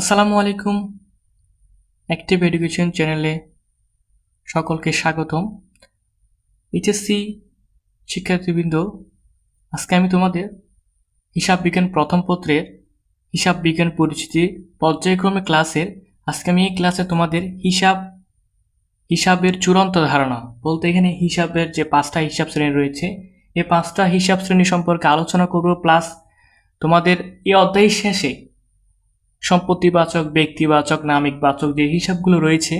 আসসালামু আলাইকুম। Active education চ্যানেলে সকলকে স্বাগতম। এইচএসসি শিক্ষার্থীবৃন্দ, আজকে আমি তোমাদের হিসাব বিজ্ঞান প্রথম পত্রের হিসাব বিজ্ঞান পরিচিতি পর্যায়ক্রমে ক্লাসের আজকে আমি এই ক্লাসে তোমাদের হিসাবের চূড়ান্ত ধারণা বলতে এখানে হিসাবের যে 5টা হিসাব শ্রেণী রয়েছে এই 5টা হিসাব শ্রেণী সম্পর্কে আলোচনা করব, প্লাস তোমাদের এই অধ্যায়ের শেষে সম্পত্তিবাচক, ব্যক্তিবাচক, নামিকবাচক যে হিসাবগুলো রয়েছে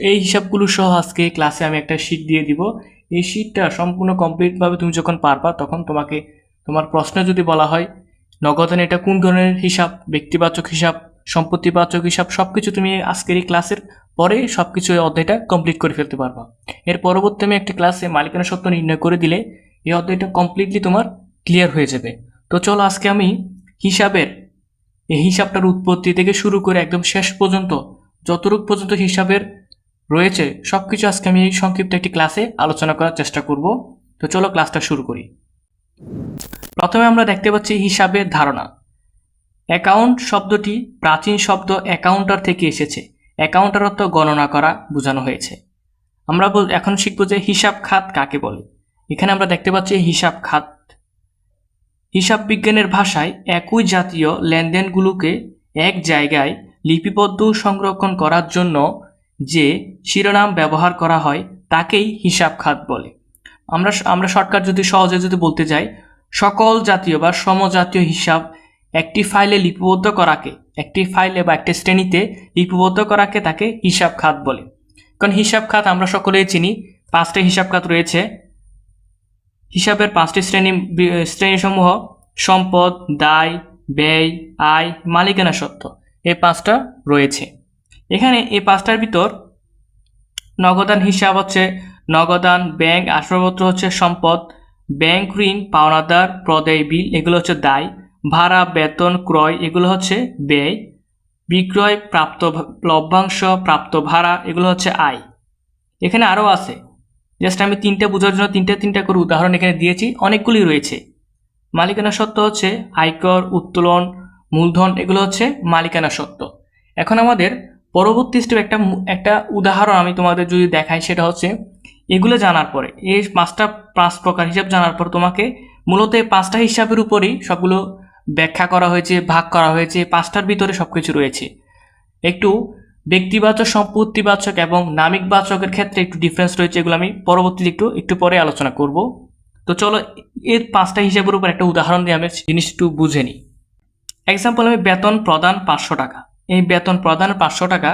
এই হিসাবগুলো সহ আজকে ক্লাসে আমি একটা শীট দিয়ে দিব। এই শীটটা সম্পূর্ণ কমপ্লিটভাবে তুমি যখন পারবা তখন তোমাকে তোমার প্রশ্ন যদি বলা হয় নগদান এটা কোন ধরনের হিসাব, ব্যক্তিবাচক হিসাব, সম্পত্তিবাচক হিসাব, সবকিছু তুমি আজকের এই ক্লাসের পরে সবকিছু এই অধ্যায়টা কমপ্লিট করে ফেলতে পারবা। এর পরবর্তী আমি একটা ক্লাসে মালিকানা সত্ত্ব নির্ণয় করে দিলে এই অধ্যায়টা কমপ্লিটলি তোমার ক্লিয়ার হয়ে যাবে। তো চলো আজকে আমি এই হিসাবটার উৎপত্তি থেকে শুরু করে একদম শেষ পর্যন্ত যতটুকু পর্যন্ত হিসাবের রয়েছে সবকিছু আজকে আমি এই সংক্ষিপ্ত একটি ক্লাসে আলোচনা করার চেষ্টা করব। তো চলো ক্লাসটা শুরু করি। প্রথমে আমরা দেখতে পাচ্ছি হিসাবের ধারণা। অ্যাকাউন্ট শব্দটি প্রাচীন শব্দ অ্যাকাউন্টার থেকে এসেছে। অ্যাকাউন্টার অর্থ গণনা করা বোঝানো হয়েছে। আমরা এখন শিখবো যে হিসাব খাত কাকে বলে। এখানে আমরা দেখতে পাচ্ছি হিসাব খাত হিসাব বিজ্ঞানের ভাষায় একই জাতীয় লেনদেনগুলোকে এক জায়গায় লিপিবদ্ধ সংরক্ষণ করার জন্য যে শিরোনাম ব্যবহার করা হয় তাকেই হিসাব খাত বলে। আমরা শর্টকাট যদি সহজে বলতে যাই, সকল জাতীয় বা সমজাতীয় হিসাব একটি ফাইলে লিপিবদ্ধ করাকে, একটি ফাইলে বা একটি শ্রেণীতে লিপিবদ্ধ করাকে তাকে হিসাব খাত বলে। কারণ হিসাব খাত আমরা সকলেই চিনি, 5টা হিসাব খাত রয়েছে। হিসাবের 5টি শ্রেণীসমূহ সম্পদ, দায়, ব্যয়, আয়, মালিকানা সত্ত্ব, এই 5টা রয়েছে। এখানে এই 5টার ভিতর নগদান হিসাব হচ্ছে নগদান, ব্যাংক আসবাবপত্র হচ্ছে সম্পদ, ব্যাংক ঋণ, পাওনাদার, প্রদেয় বিল এগুলো হচ্ছে দায়, ভাড়া, বেতন, ক্রয় এগুলো হচ্ছে ব্যয়, বিক্রয়, প্রাপ্ত লভ্যাংশ, প্রাপ্ত ভাড়া এগুলো হচ্ছে আয়। এখানে আরও আছে, জাস্ট আমি 3টা বোঝার জন্য তিনটা করে উদাহরণ এখানে দিয়েছি, অনেকগুলি রয়েছে। মালিকানা সত্ত্ব হচ্ছে আয়কর, উত্তোলন, মূলধন এগুলো হচ্ছে মালিকানা সত্ত্ব। এখন আমাদের পরবর্তী স্টেপ একটা উদাহরণ আমি তোমাদের যদি দেখাই, সেটা হচ্ছে এগুলো জানার পরে এই 5 প্রকার হিসাব জানার পর তোমাকে মূলত এই 5টা হিসাবের উপরেই সবগুলো ব্যাখ্যা করা হয়েছে, ভাগ করা হয়েছে, 5টার ভিতরে সবকিছু রয়েছে। একটু ব্যক্তিবাচক, সম্পত্তিবাচক এবং নামিকবাচকের ক্ষেত্রে একটু ডিফারেন্স রয়েছে, এগুলো আমি পরবর্তীতে একটু পরে আলোচনা করব। তো চলো এর 5টা হিসাবের উপর একটা উদাহরণ দিয়ে আমি জিনিস একটু বুঝে নিই। এক্সাম্পল, আমি বেতন প্রদান 500 টাকা। এই বেতন প্রদান 500 টাকা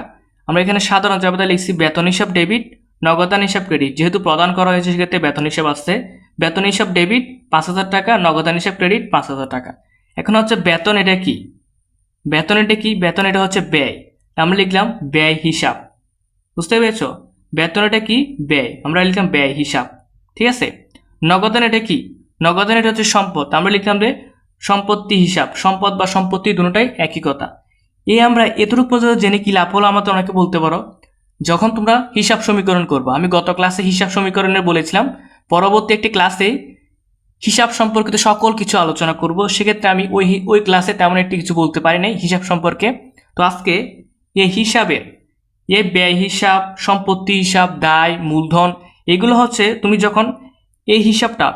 আমরা এখানে সাধারণ জাবেদা লিখছি বেতন হিসাব ডেবিট, নগদান হিসাব ক্রেডিট। যেহেতু প্রদান করা হয়েছে সেক্ষেত্রে বেতন হিসাব আসছে, বেতন হিসাব ডেবিট 5000 টাকা, নগদান হিসাব ক্রেডিট 5000 টাকা। এখন হচ্ছে বেতন এটা কি, বেতন এটা হচ্ছে ব্যয়, আমরা লিখলাম ব্যয় হিসাব। বুঝতে পেরেছ? বেতন এটা কি, ব্যয়, আমরা লিখলাম ব্যয় হিসাব। ঠিক আছে। নগদান এটা কি, নগদান এটা হচ্ছে সম্পদ, আমরা লিখলাম যে সম্পত্তি হিসাব। সম্পদ বা সম্পত্তি দুটোটাই একই কথা। আমরা এতটুকু পর্যন্ত জেনে কি লাভ হলো, আমাদের অনেকে বলতে পারো যখন তোমরা হিসাব সমীকরণ করবো, আমি গত ক্লাসে হিসাব সমীকরণের বলেছিলাম পরবর্তী একটি ক্লাসে হিসাব সম্পর্কিত সকল কিছু আলোচনা করব, সেক্ষেত্রে আমি ওই ক্লাসে তেমন একটি কিছু বলতে পারি নাই হিসাব সম্পর্কে। তো আজকে এই হিসাবের ব্যয় হিসাব, সম্পত্তি হিসাব, দায়, মূলধন এগুলো হচ্ছে তুমি যখন এই হিসাবটা,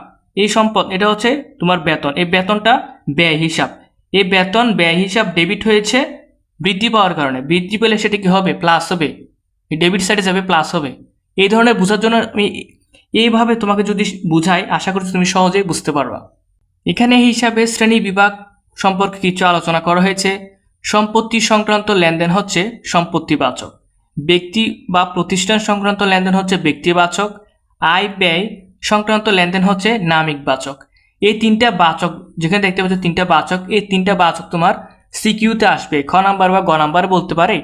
এই সম্পদ এটা হচ্ছে তোমার বেতন, এই বেতনটা ব্যয় হিসাব, এই বেতন ব্যয় হিসাব ডেবিট হয়েছে বৃদ্ধি পাওয়ার কারণে, বৃদ্ধি পেলে সেটা কি হবে, প্লাস হবে, এই ডেবিট সাইডে যাবে, প্লাস হবে। এই ধরনের বোঝার জন্য আমি এইভাবে তোমাকে যদি বুঝাই, আশা করছি তুমি সহজেই বুঝতে পারবা। এখানে হিসাবে শ্রেণী বিভাগ সম্পর্কে কিছু আলোচনা করা হয়েছে। সম্পত্তি সংক্রান্ত লেনদেন হচ্ছে সম্পত্তিবাচক, ব্যক্তি বা প্রতিষ্ঠান সংক্রান্ত লেনদেন হচ্ছে ব্যক্তিবাচক, আয় ব্যয় সংক্রান্ত লেনদেন হচ্ছে নামিকবাচক। এই 3টা বাচক যেখানে দেখতে পাচ্ছ 3টা বাচক, এই 3টা বাচক তোমার সিকিউতে আসবে, খ নাম্বার বা গ নাম্বার বলতে পারে।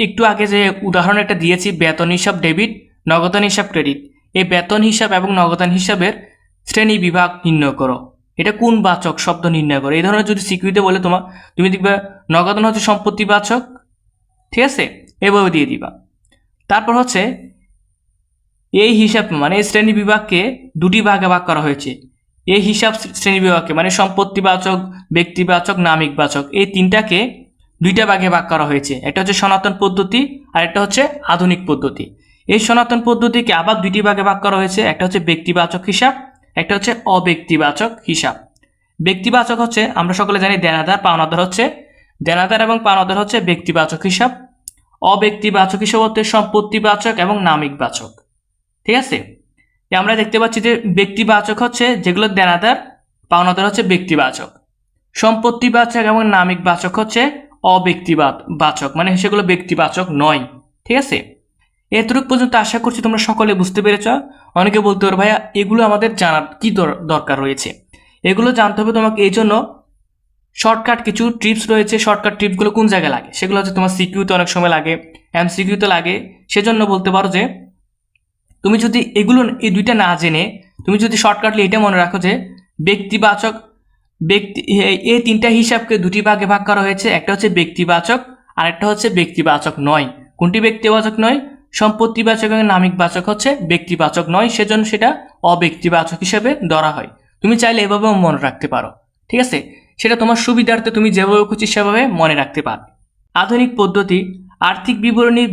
একটু আগে যে উদাহরণ একটা দিয়েছি বেতন হিসাব ডেবিট, নগদান হিসাব ক্রেডিট, এই বেতন হিসাব এবং নগদান হিসাবের শ্রেণী বিভাগ নির্ণয় করো, এটা কোন বাচক শব্দ নির্ণয় করো। এই ধরনের যদি সিকিউরিতে বলে তুমি দেখবে নগদান হচ্ছে সম্পত্তি বাচক, ঠিক আছে, এভাবে দিয়ে দিবা। তারপর হচ্ছে এই হিসাব মানে এই শ্রেণী বিভাগকে 2টি ভাগে ভাগ করা হয়েছে। এই হিসাব শ্রেণী বিভাগকে মানে সম্পত্তিবাচক, ব্যক্তিবাচক, নামিকবাচক এই 3টাকে দুইটা ভাগে ভাগ করা হয়েছে, একটা হচ্ছে সনাতন পদ্ধতি আর একটা হচ্ছে আধুনিক পদ্ধতি। এই সনাতন পদ্ধতিকে আবার দুইটি ভাগে ভাগ করা হয়েছে, একটা হচ্ছে ব্যক্তিবাচক হিসাব, একটা হচ্ছে অব্যক্তিবাচক হিসাব। ব্যক্তিবাচক হচ্ছে আমরা সকলে জানি দেনাদার পাওনাদার হচ্ছে দেনাদার এবং পাওনাদার হচ্ছে ব্যক্তিবাচক হিসাব। অব্যক্তিবাচক হিসাব হচ্ছে সম্পত্তিবাচক এবং নামিকবাচক। ঠিক আছে, আমরা দেখতে পাচ্ছি যে ব্যক্তিবাচক হচ্ছে যেগুলো দেনাদার, পাওনাদার হচ্ছে ব্যক্তিবাচক। সম্পত্তিবাচক এবং নামিকবাচক হচ্ছে অব্যক্তিবাচক, মানে সেগুলো ব্যক্তিবাচক নয়। ঠিক আছে, এতটুকু পর্যন্ত আশা করছি তোমরা সকলে বুঝতে পেরেছ। অনেকে বলতে পারো ভাইয়া এগুলো আমাদের জানার কি দরকার রয়েছে। এগুলো জানতে হবে তোমাকে, এই জন্য শর্টকাট কিছু টিপস রয়েছে। শর্টকাট টিপসগুলো কোন জায়গায় লাগে, সেগুলো হচ্ছে তোমার সিকিউতে অনেক সময় লাগে, এমসিকিউতে লাগে। সেজন্য বলতে পারো যে তুমি যদি এগুলো এই দুইটা না জেনে তুমি যদি শর্টকাটলি এটা মনে রাখো যে ব্যক্তিবাচক এই তিনটা হিসাবকে দুটি ভাগে ভাগ করা হয়েছে, একটা হচ্ছে ব্যক্তিবাচক আর একটা হচ্ছে ব্যক্তিবাচক নয়। কোনটি ব্যক্তিবাচক নয়? সম্পত্তিবাচক এবং নামিকবাচক হচ্ছে ব্যক্তিবাচক নয়, সেজন্য সেটা অব্যক্তিবাচক হিসেবে ধরা হয়। তুমি চাইলে এভাবেও মনে রাখতে পারো। ঠিক আছে, সেটা তোমার সুবিধার্থে তুমি যেভাবে খুশি সেভাবে মনে রাখতে পারবে। আধুনিক পদ্ধতি আর্থিক বিবরণীর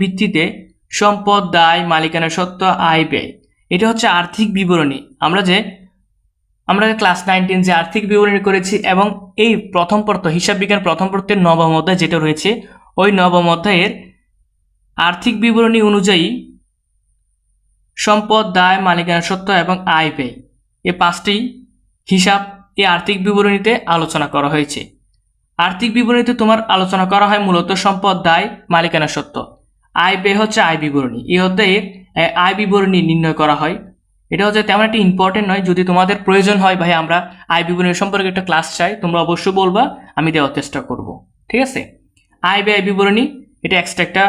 ভিত্তিতে সম্পদ, দায়, মালিকানা সত্ত্ব, আয়, ব্যয়, এটা হচ্ছে আর্থিক বিবরণী। আমরা ক্লাস 9-10 যে আর্থিক বিবরণী করেছি, এবং এই প্রথম পত্র হিসাব বিজ্ঞান প্রথম পত্রের নবম অধ্যায় যেটা রয়েছে, ওই নবম অধ্যায়ের আর্থিক বিবরণী অনুযায়ী সম্পদ, দায়, মালিকানা সত্ত্ব এবং আয়, ব্যয়, এই পাঁচটি হিসাব এই আর্থিক বিবরণীতে আলোচনা করা হয়েছে। আর্থিক বিবরণীতে তোমার আলোচনা করা হয় মূলত সম্পদ, দায়, মালিকানা সত্ত্ব। আয়, ব্যয় হচ্ছে আয় বিবরণী। এই অধ্যায়ে আয় বিবরণী নির্ণয় করা হয়। এটা হচ্ছে তেমন একটা ইম্পর্টেন্ট নয়। যদি তোমাদের প্রয়োজন হয় ভাই আমরা আয় বিবরণী সম্পর্কে একটা ক্লাস চাই, তোমরা অবশ্যই বলবা, আমি দেওয়ার চেষ্টা করব। ঠিক আছে, আয় ব্যয় বিবরণী এটা এক্সট্রা একটা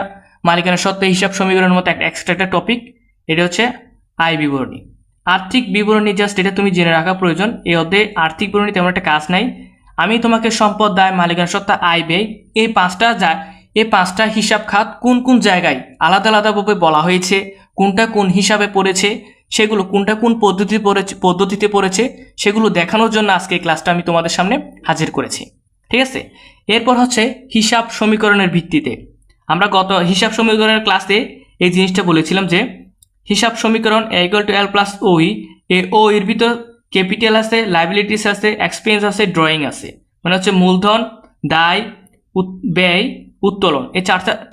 মালিকানা সত্ত্ব হিসাব সমীকরণের মতো একটা এক্সট্রা একটা টপিক। এটা হচ্ছে আয় বিবরণী। আর্থিক বিবরণী জাস্ট এটা তুমি জেনে রাখা প্রয়োজন। এই অধ্যায়ে আর্থিক বিবরণী তেমন একটা কাজ নাই। আমি তোমাকে সম্পদ, দায়, মালিকানা সত্ত্ব, আয়, ব্যয় এই পাঁচটা হিসাব খাত কোন কোন জায়গায় আলাদা আলাদাভাবে বলা হয়েছে, কোনটা কোন হিসাবে পড়েছে, সেগুলো কোনটা কোন পদ্ধতিতে পড়েছে সেগুলো দেখানোর জন্য আজকে এই ক্লাসটা আমি তোমাদের সামনে হাজির করেছি। ঠিক আছে, এরপর হচ্ছে হিসাব সমীকরণের ভিত্তিতে। আমরা গত হিসাব সমীকরণের ক্লাসে এই জিনিসটা বলেছিলাম যে হিসাব সমীকরণ A=L+OE, এই ও এর ভিতর ক্যাপিটাল আছে, লাইবিলিটিস আছে, এক্সপেন্স আছে, ড্রয়িং আছে, মানে হচ্ছে মূলধন, দায়, ব্যয়, উত্তোলন। এই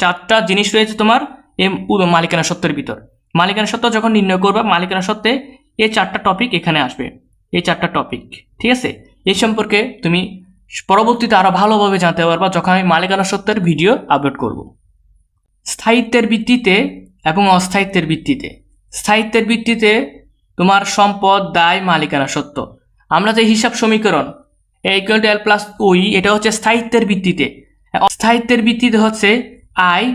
চারটা জিনিস রয়েছে তোমার এই মালিকানা সত্ত্বের ভিতর। মালিকানা সত্ত্ব যখন নির্ণয় করবে, মালিকানা সত্ত্বে এই চারটা টপিক এখানে আসবে, এই চারটা টপিক। ঠিক আছে, এই সম্পর্কে তুমি পরবর্তীতে আরো ভালোভাবে জানতে পারবা যখন আমি মালিকানা সত্ত্বের ভিডিও আপলোড করব। স্থায়িত্বের ভিত্তিতে এবং অস্থায়িত্বের ভিত্তিতে। স্থায়িত্বের ভিত্তিতে তোমার সম্পদ, দায়, মালিকানা সত্ত্ব। আমরা যে হিসাব সমীকরণ A=L+OE এটা হচ্ছে স্থায়িত্বের ভিত্তিতে। অস্থায়িত্বের ভিত্তিতে হচ্ছে আয়,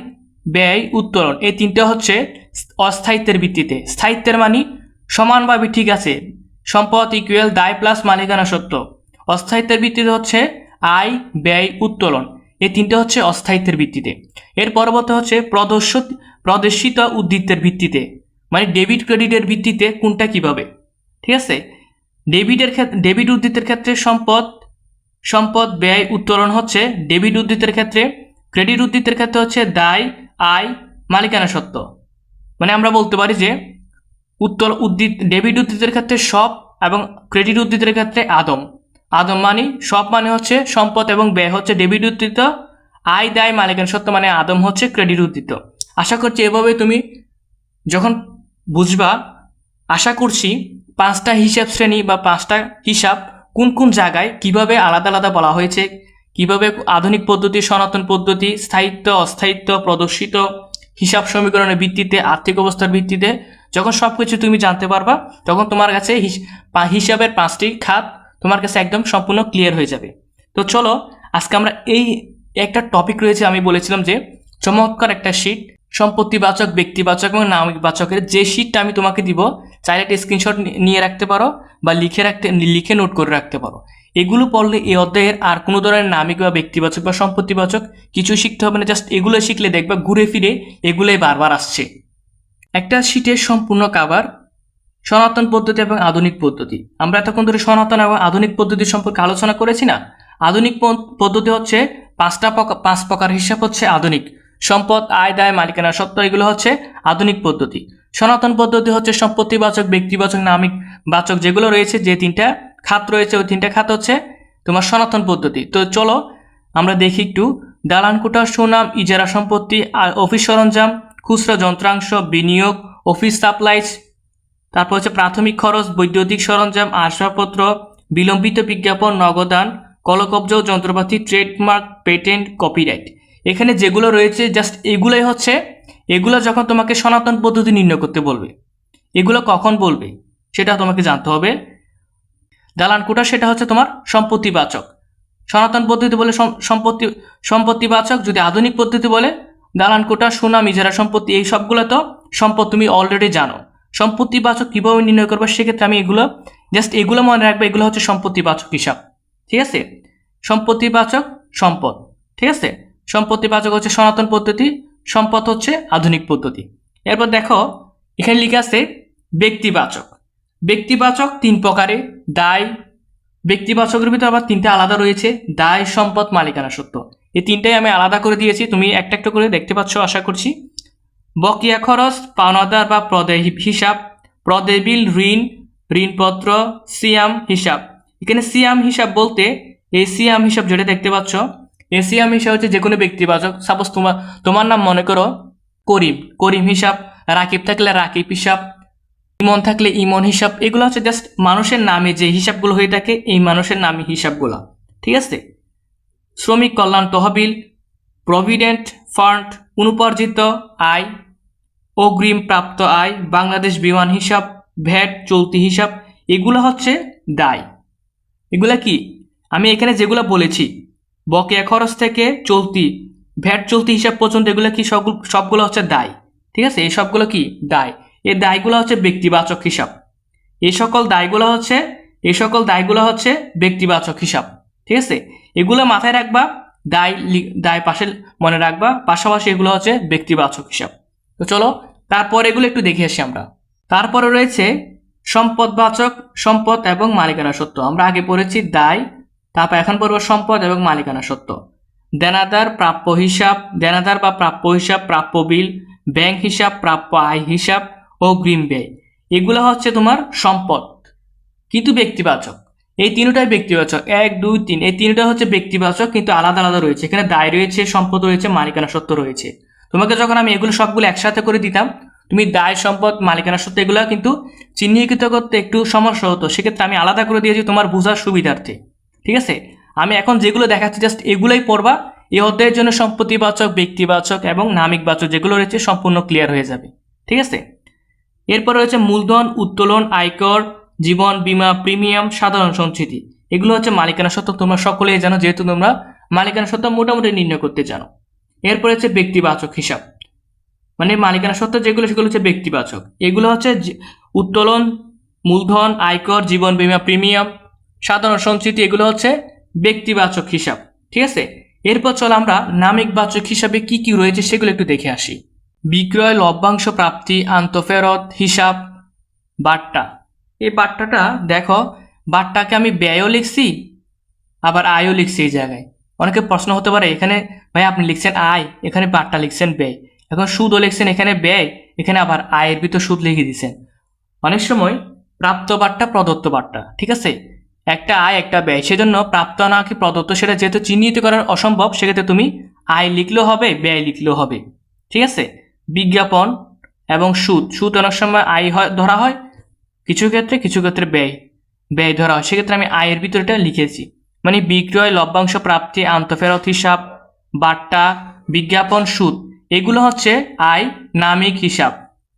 ব্যয়, উত্তোলন, এই তিনটা হচ্ছে অস্থায়িত্বের ভিত্তিতে। স্থায়িত্বের মানে সমানভাবে ঠিক আছে, সম্পদ ইকুয়াল দায় প্লাস মালিকানা সত্ত্ব। অস্থায়িত্বের ভিত্তিতে হচ্ছে আয়, ব্যয়, উত্তোলন, এই তিনটা হচ্ছে অস্থায়িত্বের ভিত্তিতে। এর পরবর্তী হচ্ছে প্রদর্শিত উদ্বৃত্তের ভিত্তিতে, মানে ডেবিট ক্রেডিটের ভিত্তিতে কোনটা কিভাবে। ঠিক আছে, ডেবিট উদ্বৃত্তের ক্ষেত্রে সম্পদ, ব্যয়, উত্তোলন হচ্ছে ডেবিট উদ্বৃত্তের ক্ষেত্রে। ক্রেডিট উদ্বৃত্তের ক্ষেত্রে হচ্ছে দায়, আয়, মালিকানা সত্ত্ব। মানে আমরা বলতে পারি যে ডেবিট উদ্বৃত্তের ক্ষেত্রে সব এবং ক্রেডিট উদ্বৃত্তের ক্ষেত্রে আদম মানে সব মানে হচ্ছে সম্পদ এবং ব্যয় হচ্ছে ডেবিট উদ্ধৃত, আয়, দায়, মালিকানা সত্ত্ব মানে আদম হচ্ছে ক্রেডিট উদ্ধৃত। আশা করছি এভাবে তুমি যখন বুঝবা, আশা করছি পাঁচটা হিসাব শ্রেণী বা পাঁচটা হিসাব কোন কোন জায়গায় কিভাবে আলাদা আলাদা বলা হয়েছে, কিভাবে আধুনিক পদ্ধতি, সনাতন পদ্ধতি, স্থায়িত্ব, অস্থায়িত্ব, প্রদর্শিত, হিসাব সমীকরণের ভিত্তিতে, আর্থিক অবস্থার ভিত্তিতে, যখন সবকিছু তুমি জানতে পারবা তখন তোমার কাছে হিসাবের পাঁচটি খাত তোমার কাছে একদম সম্পূর্ণ ক্লিয়ার হয়ে যাবে। তো চলো আজকে আমরা এই একটা টপিক রয়েছে, আমি বলেছিলাম যে চমৎকার একটা শীট, সম্পত্তিবাচক, ব্যক্তিবাচক এবং নামিকবাচকের যে শীটটা আমি তোমাকে দিব, চাইলে একটা স্ক্রিনশট নিয়ে রাখতে পারো বা লিখে নোট করে রাখতে পারো। এগুলো পড়লে এই অধ্যায়ের আর কোনো ধরনের নামিক বা ব্যক্তিবাচক বা সম্পত্তিবাচক কিছু শিখতে হবে না। জাস্ট এগুলো শিখলে দেখবা ঘুরে ফিরে এগুলোই বারবার আসছে। একটা শীটের সম্পূর্ণ কাভার সনাতন পদ্ধতি এবং আধুনিক পদ্ধতি। আমরা এতক্ষণ ধরে সনাতন এবং আধুনিক পদ্ধতি সম্পর্কে আলোচনা করেছি না। আধুনিক পদ্ধতি হচ্ছে পাঁচ প্রকার হিসাব হচ্ছে আধুনিক। সম্পদ, আয়, দায়, মালিকানা সত্ত্ব এগুলো হচ্ছে আধুনিক পদ্ধতি। সনাতন পদ্ধতি হচ্ছে সম্পত্তিবাচক, ব্যক্তিবাচক, নামিক বাচক যেগুলো রয়েছে, যে তিনটা খাত রয়েছে ওই তিনটা খাত হচ্ছে তোমার সনাতন পদ্ধতি। তো চলো আমরা দেখি একটু। দালান কোঠা, সুনাম, ইজারা সম্পত্তি, অফিস সরঞ্জাম, খুচরা যন্ত্রাংশ, বিনিয়োগ, অফিস সাপ্লাইজ, তারপর হচ্ছে প্রাথমিক খরচ, বৈদ্যুতিক সরঞ্জাম, আসবাবপত্র, বিলম্বিত বিজ্ঞাপন, নগদান, কলকব্জ যন্ত্রপাতি, ট্রেডমার্ক, পেটেন্ট, কপিরাইট। এখানে যেগুলো রয়েছে জাস্ট এগুলোই হচ্ছে, এগুলো যখন তোমাকে সনাতন পদ্ধতি নির্ণয় করতে বলবে, এগুলো কখন বলবে সেটা তোমাকে জানতে হবে। দালান কোঠা সেটা হচ্ছে তোমার সম্পত্তিবাচক, সনাতন পদ্ধতি বলে সম্পত্তিবাচক। যদি আধুনিক পদ্ধতি বলে দালান কোঠা, সুনাম, ইজারা সম্পত্তি, এই সবগুলো তো সম্পদ তুমি অলরেডি জানো। সম্পত্তিবাচক কিভাবে নির্ণয় করবে সেক্ষেত্রে আমি এগুলো জাস্ট এগুলো মনে রাখবো, এগুলো হচ্ছে সম্পত্তিবাচক হিসাব, ঠিক আছে। সম্পত্তিবাচক সম্পদ, ঠিক আছে। সম্পত্তিবাচক হচ্ছে সনাতন পদ্ধতি, সম্পদ হচ্ছে আধুনিক পদ্ধতি। এরপর দেখো এখানে লিখে আছে ব্যক্তিবাচক। ব্যক্তিবাচক তিন প্রকারে, দায়, ব্যক্তিবাচকের ভিতরে আবার তিনটা আলাদা রয়েছে, দায়, সম্পদ, মালিকানা সত্ত্ব। এই তিনটাই আমি আলাদা করে দিয়েছি, তুমি একটা একটা করে দেখতে পাচ্ছ আশা করছি। বকেয়া খরচ, পাওনাদার বা প্রদেয় হিসাব, প্রদেয় বিল, ঋণ, ঋণপত্র, সিয়াম হিসাব। এখানে সিয়াম হিসাব বলতে এই সিয়াম হিসাব যেটা দেখতে পাচ্ছ, এই সিয়াম হিসাব হচ্ছে যে কোনো ব্যক্তিবাচক। সাপোজ তোমার নাম মনে করো করিম, করিম হিসাব। রাকিব থাকলে রাকিব হিসাব, ইমন থাকলে ইমন হিসাব। এগুলো হচ্ছে জাস্ট মানুষের নামে যে হিসাবগুলো হয়ে থাকে, এই মানুষের নামে হিসাবগুলো, ঠিক আছে। শ্রমিক কল্যাণ তহবিল, প্রভিডেন্ট ফান্ড, অনুপার্জিত আয়, অগ্রিম প্রাপ্ত আয়, বাংলাদেশ বিমান হিসাব, ভ্যাট, চলতি হিসাব, এগুলো হচ্ছে দায়। এগুলা কি আমি এখানে যেগুলো বলেছি, বকেয়া খরচ থেকে চলতি, ভ্যাট, চলতি হিসাব পর্যন্ত, এগুলো কি সবগুলো হচ্ছে দায়, ঠিক আছে। এই সবগুলো কি দায়। এই দায়গুলো হচ্ছে ব্যক্তিবাচক হিসাব। এই সকল দায়গুলো হচ্ছে ব্যক্তিবাচক হিসাব, ঠিক আছে। এগুলো মাথায় রাখবা, দায় পাশে মনে রাখবা, পাশাপাশি এগুলো হচ্ছে ব্যক্তিবাচক হিসাব। তো চলো তারপর এগুলো একটু দেখে আসি আমরা। তারপরে রয়েছে সম্পদবাচক, সম্পদ এবং মালিকানা সত্ত্ব। আমরা আগে পড়েছি দায়, তারপর এখন পড়ব সম্পদ এবং মালিকানা সত্ত্ব। দেনাদার, প্রাপ্য হিসাব, দেনাদার বা প্রাপ্য হিসাব, প্রাপ্য বিল, ব্যাংক হিসাব, প্রাপ্য আয় হিসাব, অগ্রিম ব্যয়, এগুলো হচ্ছে তোমার সম্পদ কিন্তু ব্যক্তিবাচক। এই তিনটাই ব্যক্তিবাচক, 1, 2, 3, এই তিনটা হচ্ছে ব্যক্তিবাচক কিন্তু আলাদা আলাদা রয়েছে। এখানে দায় রয়েছে, সম্পদ রয়েছে, মালিকানা সত্ত্ব রয়েছে। তোমাকে যখন আমি এগুলো সবগুলো একসাথে করে দিতাম, তুমি দায়, সম্পদ, মালিকানা সত্ত্ব এগুলো কিন্তু চিহ্নিত করতে একটু সমস্যা হতো। সেক্ষেত্রে আমি আলাদা করে দিয়েছি তোমার বোঝার সুবিধার্থে, ঠিক আছে। আমি এখন যেগুলো দেখাচ্ছি জাস্ট এগুলোই পড়বা। এই অধ্যায়ের জন্য সম্পত্তিবাচক, ব্যক্তিবাচক এবং নামিকবাচক যেগুলো রয়েছে সম্পূর্ণ ক্লিয়ার হয়ে যাবে, ঠিক আছে। এরপর রয়েছে মূলধন, উত্তোলন, আয়কর, জীবন বীমা, প্রিমিয়াম, সাধারণ সঞ্চিতি, এগুলো হচ্ছে মালিকানা সত্ত্ব। তোমরা সকলেই জানো, যেহেতু তোমরা মালিকানা সত্ত্ব মোটামুটি নির্ণয় করতে জানো। এরপর হচ্ছে ব্যক্তিবাচক হিসাব, মানে মালিকানা সত্ত্ব যেগুলো সেগুলো হচ্ছে ব্যক্তিবাচক। এগুলো হচ্ছে উত্তোলন, মূলধন, আয়কর, জীবন বীমা, প্রিমিয়াম, সাধারণ সঞ্চিতি, এগুলো হচ্ছে ব্যক্তিবাচক হিসাব, ঠিক আছে। এরপর চল আমরা নামিকবাচক হিসাবে কি কি রয়েছে সেগুলো একটু দেখে আসি। বিক্রয়, লভ্যাংশ প্রাপ্তি, আন্তঃফেরত, হিসাব, বাট্টা। এই বাট্টাটা দেখো, বাট্টাকে আমি ব্যয়ও লিখছি আবার আয়ও লিখছি। এই জায়গায় অনেকে প্রশ্ন হতে পারে, এখানে ভাই আপনি লিখছেন আয়, এখানে বাট্টা লিখছেন ব্যয়, এখন সুদও লিখছেন এখানে ব্যয়, এখানে আবার আয়ের ভিতর সুদ লিখে দিচ্ছেন। অনেক সময় প্রাপ্ত বাট্টা, প্রদত্ত বাট্টা, ঠিক আছে। একটা আয় একটা ব্যয়, সেজন্য প্রাপ্ত না কি প্রদত্ত সেটা যেহেতু চিহ্নিত করার অসম্ভব, সেক্ষেত্রে তুমি আয় লিখলেও হবে, ব্যয় লিখলেও হবে, ঠিক আছে। বিজ্ঞাপন এবং সুদ, সুদ অনেক সময় আয় ধরা হয়, কিছু ক্ষেত্রে ব্যয় ধরা হয়। সেক্ষেত্রে আমি আয়ের ভিতরটা লিখেছি, মানে বিক্রয়, লভ্যাংশ প্রাপ্তি, আন্তঃফেরত, হিসাব, বাট্টা, বিজ্ঞাপন, সুদ, এগুলো হচ্ছে আয়, নামিক হিসাব।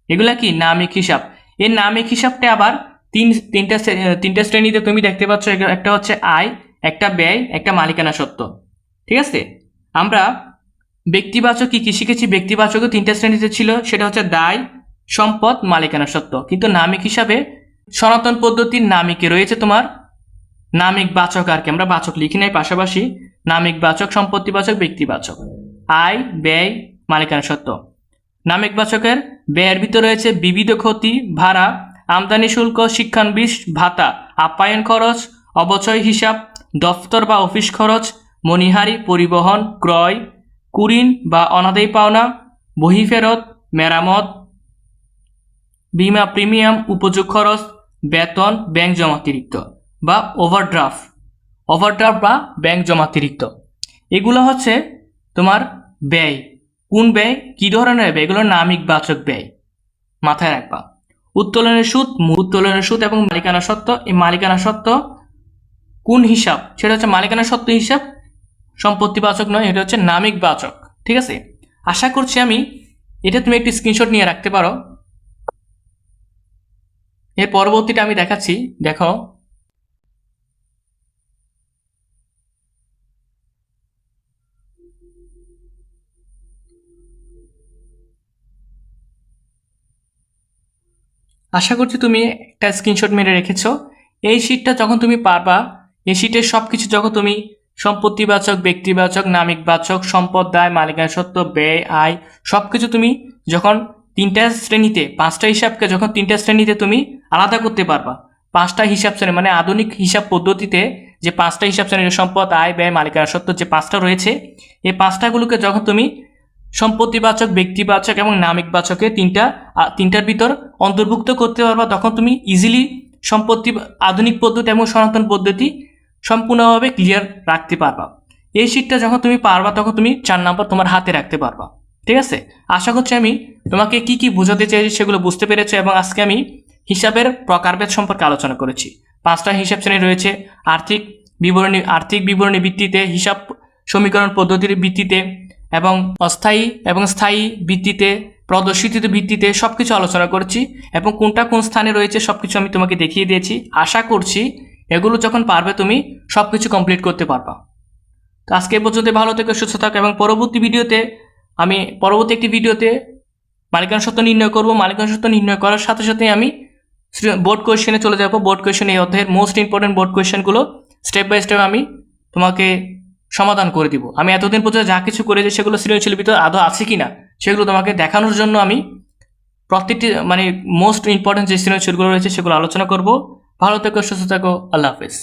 এগুলা কি নামিক হিসাব। এই নামিক হিসাবটা আবার তিনটা শ্রেণীতে তুমি দেখতে পাচ্ছ। একটা হচ্ছে আয়, একটা ব্যয়, একটা মালিকানা সত্ত্ব, ঠিক আছে। আমরা ব্যক্তিবাচক কি কি শিখেছি, ব্যক্তিবাচকও তিনটা শ্রেণীতে ছিল, সেটা হচ্ছে দায়, সম্পদ, মালিকানা সত্ত্ব। কিন্তু নামিক হিসাবে সনাতন পদ্ধতির নামিকে রয়েছে তোমার নামিক বাচক, আর কি আমরা বাচক লিখি নাই, পাশাপাশি নামিক বাচক, সম্পত্তিবাচক, ব্যক্তিবাচক, আয়, ব্যয়, মালিকানা সত্ত্ব। নামিক বাচকের ব্যয়ের ভিতরে রয়েছে বিবিধ ক্ষতি, ভাড়া, আমদানি শুল্ক, শিক্ষানবিশ ভাতা, আপ্যায়ন খরচ, অবচয় হিসাব, দফতর বা অফিস খরচ, মণিহারি, পরিবহন, ক্রয়, কুরিন বা অনাদায়ী পাওনা, বহি ফেরত, মেরামত, বিমা প্রিমিয়াম, উপযোগ খরচ, বেতন, ব্যাংক জমাতিরিক্ত বা ওভারড্রাফট বা ব্যাংক জমাতিরিক্ত। এগুলো হচ্ছে তোমার ব্যয়। কোন ব্যয়, কি ধরনের ব্যয়? এগুলো নামিক বাচক ব্যয়, মাথায় রাখবা। উত্তোলনের সুদ এবং মালিকানা সত্ত্ব। এই মালিকানা সত্ত্ব কোন হিসাব? সেটা হচ্ছে মালিকানা সত্ত্ব হিসাব, সম্পত্তিবাচক নয়, এটা হচ্ছে নামিক বাচক। ঠিক আছে, আশা করছি আমি এটা তুমি একটি স্ক্রিনশট নিয়ে রাখতে পারো। এর পরবর্তীটা আমি দেখাচ্ছি, দেখো। আশা করছি তুমি একটা স্ক্রিনশট মেরে রেখেছো। এই শীটটা যখন তুমি পারবা, এই শীটের সব কিছু যখন তুমি সম্পত্তিবাচক, ব্যক্তিবাচক, নামিকবাচক, সম্পদ, দায়, মালিকানা সত্ত্ব, ব্যয়, আয় সব কিছু তুমি যখন তিনটা শ্রেণীতে, পাঁচটা হিসাবকে যখন তিনটা শ্রেণীতে তুমি আলাদা করতে পারবা, পাঁচটা হিসাব শ্রেণী মানে আধুনিক হিসাব পদ্ধতিতে যে পাঁচটা হিসাব শ্রেণীর সম্পদ, আয়, ব্যয়, মালিকানা সত্ত্ব যে পাঁচটা রয়েছে, এই পাঁচটাগুলোকে যখন তুমি সম্পত্তিবাচক, ব্যক্তিবাচক এবং নামিকবাচকে তিনটার ভিতর অন্তর্ভুক্ত করতে পারবা, তখন তুমি ইজিলি সম্পত্তি, আধুনিক পদ্ধতি এবং সনাতন পদ্ধতি সম্পূর্ণভাবে ক্লিয়ার রাখতে পারবা। এই শীটটা যখন তুমি পারবা তখন তুমি 4 নম্বর তোমার হাতে রাখতে পারবা। ঠিক আছে, আশা করছি আমি তোমাকে কি কি বোঝাতে চাইছি সেগুলো বুঝতে পেরেছো। এবং আজকে আমি হিসাবের প্রকারভেদ সম্পর্কে আলোচনা করেছি। পাঁচটা হিসাব শ্রেণী রয়েছে: আর্থিক বিবরণী ভিত্তিতে, হিসাব সমীকরণ পদ্ধতির ভিত্তিতে এবং অস্থায়ী এবং স্থায়ী ভিত্তিতে, প্রদর্শিত ভিত্তিতে সবকিছু আলোচনা করেছি এবং কোনটা কোন স্থানে রয়েছে সবকিছু আমি তোমাকে দেখিয়ে দিয়েছি। আশা করছি এগুলো যখন পারবে তুমি সবকিছু কমপ্লিট করতে পারবা। তো আজকে পর্যন্ত ভালো থেকো, সুস্থ থাকো এবং পরবর্তী একটি ভিডিওতে মালিকানা সত্ত্ব নির্ণয় করব। মালিকানা সত্ত্ব নির্ণয় করার সাথে সাথে আমি বোর্ড কোয়েশ্চেনে চলে যাব। বোর্ড কোয়েশ্চেন, এই অধ্যায়ের মোস্ট ইম্পর্টেন্ট বোর্ড কোয়েশ্চেনগুলো স্টেপ বাই স্টেপ আমি তোমাকে সমাধান করে দিব। আমি এতদিন পর্যন্ত যা কিছু করেছি সেগুলো সৃজনশীল ভিতরে আদৌ আছে কিনা সেগুলো তোমাকে দেখানোর জন্য আমি প্রত্যেকটি মোস্ট ইম্পর্টেন্ট যে সৃজনশীলগুলো রয়েছে সেগুলো আলোচনা করব। ভালো থেকো, সুস্থ থাকো, আল্লাহ হাফেজ।